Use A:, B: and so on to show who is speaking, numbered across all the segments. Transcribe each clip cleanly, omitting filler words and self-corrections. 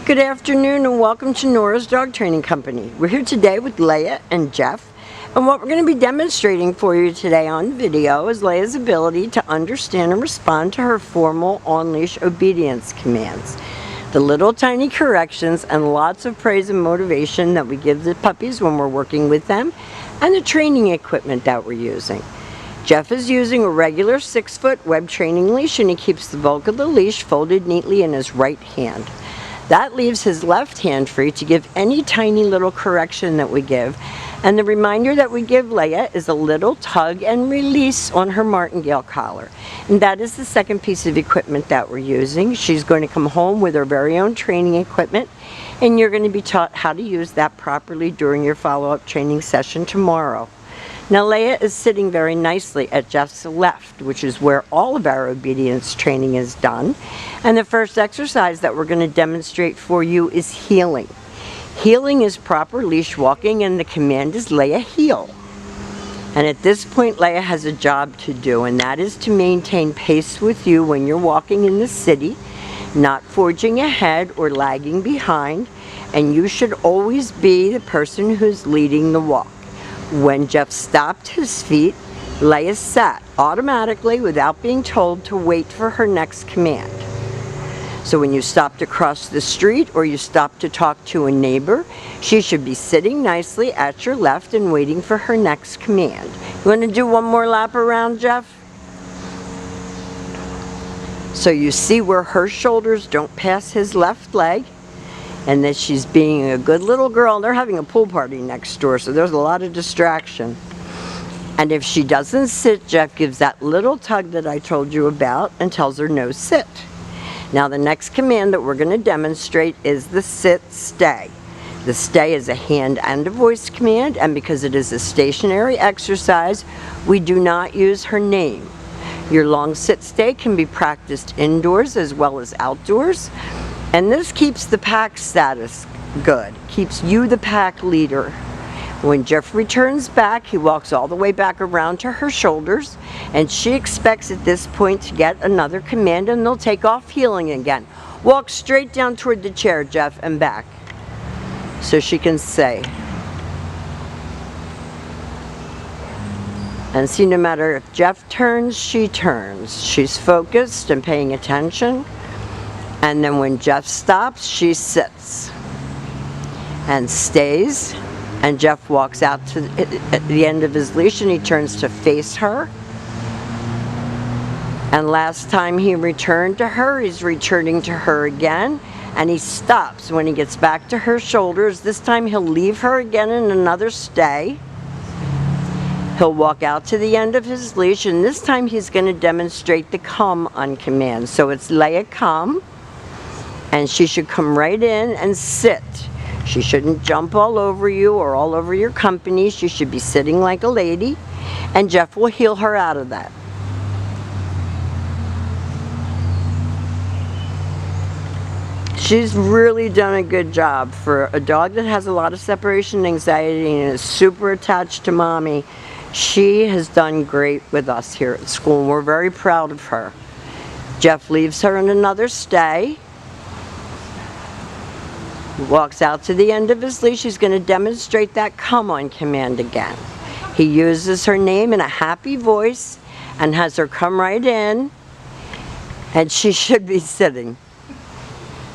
A: Good afternoon and welcome to Nora's Dog Training Company. We're here today with Leia and Jeff, and what we're going to be demonstrating for you today on video is Leia's ability to understand and respond to her formal on-leash obedience commands. The little tiny corrections and lots of praise and motivation that we give the puppies when we're working with them, and the training equipment that we're using. Jeff is using a regular 6-foot web training leash, and he keeps the bulk of the leash folded neatly in his right hand. That leaves his left hand free to give any tiny little correction that we give. And the reminder that we give Leia is a little tug and release on her martingale collar. And that is the second piece of equipment that we're using. She's going to come home with her very own training equipment, and you're going to be taught how to use that properly during your follow-up training session tomorrow. Now Leia is sitting very nicely at Jeff's left, which is where all of our obedience training is done. And the first exercise that we're going to demonstrate for you is heeling. Heeling is proper leash walking, and the command is Leia heel. And at this point Leia has a job to do, and that is to maintain pace with you when you're walking in the city, not forging ahead or lagging behind, and you should always be the person who's leading the walk. When Jeff stopped his feet, Leia sat automatically without being told to wait for her next command. So when you stop to cross the street or you stop to talk to a neighbor, she should be sitting nicely at your left and waiting for her next command. You want to do one more lap around, Jeff? So you see where her shoulders don't pass his left leg, and that she's being a good little girl. They're having a pool party next door, so there's a lot of distraction. And if she doesn't sit, Jeff gives that little tug that I told you about and tells her no sit. Now the next command that we're going to demonstrate is the sit stay. The stay is a hand and a voice command, and because it is a stationary exercise, we do not use her name. Your long sit stay can be practiced indoors as well as outdoors. And this keeps the pack status good, keeps you the pack leader. When Jeff returns back, he walks all the way back around to her shoulders, and she expects at this point to get another command, and they'll take off heeling again. Walk straight down toward the chair, Jeff, and back, so she can say. And see, no matter if Jeff turns, she turns. She's focused and paying attention. And then when Jeff stops, she sits and stays, and Jeff walks out to at the end of his leash and he turns to face her. And last time he returned to her, he's returning to her again, and he stops when he gets back to her shoulders. This time he'll leave her again in another stay. He'll walk out to the end of his leash, and this time he's going to demonstrate the come on command. So it's Leia come. And she should come right in and sit. She shouldn't jump all over you or all over your company. She should be sitting like a lady, and Jeff will heel her out of that. She's really done a good job for a dog that has a lot of separation anxiety and is super attached to mommy. She has done great with us here at school, and we're very proud of her. Jeff leaves her in another stay. Walks out to the end of his leash. He's going to demonstrate that come on command again. He uses her name in a happy voice and has her come right in, and she should be sitting.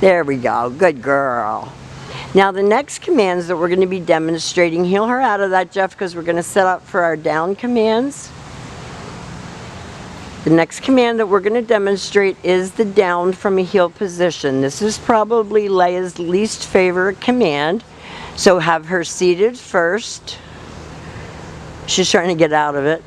A: There we go. Good girl. Now the next commands that we're going to be demonstrating, heel her out of that, Jeff, because we're going to set up for our down commands. The next command that we're going to demonstrate is the down from a heel position. This is probably Leia's least favorite command, so have her seated first. She's trying to get out of it.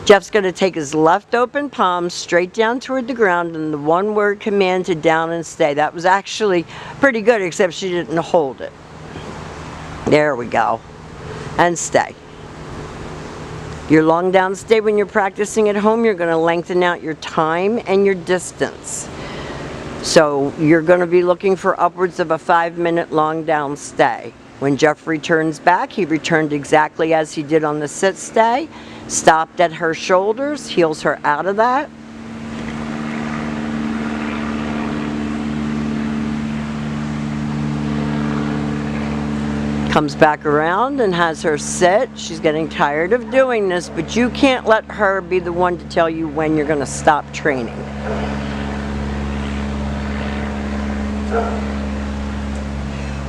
A: Jeff's going to take his left open palm straight down toward the ground, and the one-word command to down and stay. That was actually pretty good, except she didn't hold it. There we go. And stay. Your long down stay, when you're practicing at home, you're going to lengthen out your time and your distance. So you're going to be looking for upwards of a 5-minute long down stay. When Jeff returns back, he returned exactly as he did on the sit stay, stopped at her shoulders, heels her out of that, Comes back around and has her sit. She's getting tired of doing this, but you can't let her be the one to tell you when you're going to stop training.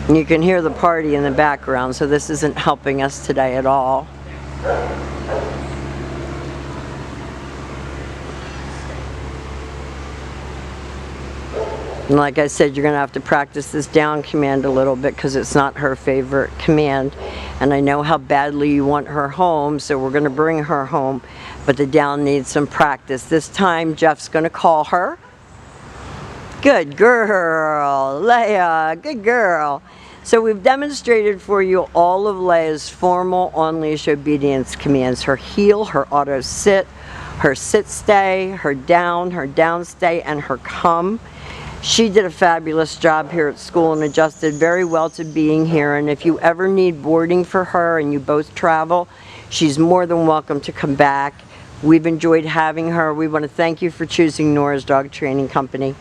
A: And you can hear the party in the background, so this isn't helping us today at all. And like I said, you're going to have to practice this down command a little bit because it's not her favorite command. And I know how badly you want her home, so we're going to bring her home. But the down needs some practice. This time, Jeff's going to call her. Good girl, Leia, good girl. So we've demonstrated for you all of Leia's formal on-leash obedience commands. Her heel, her auto sit, her sit stay, her down stay, and her come. She did a fabulous job here at school and adjusted very well to being here. And if you ever need boarding for her and you both travel, she's more than welcome to come back. We've enjoyed having her. We want to thank you for choosing Nora's Dog Training Company.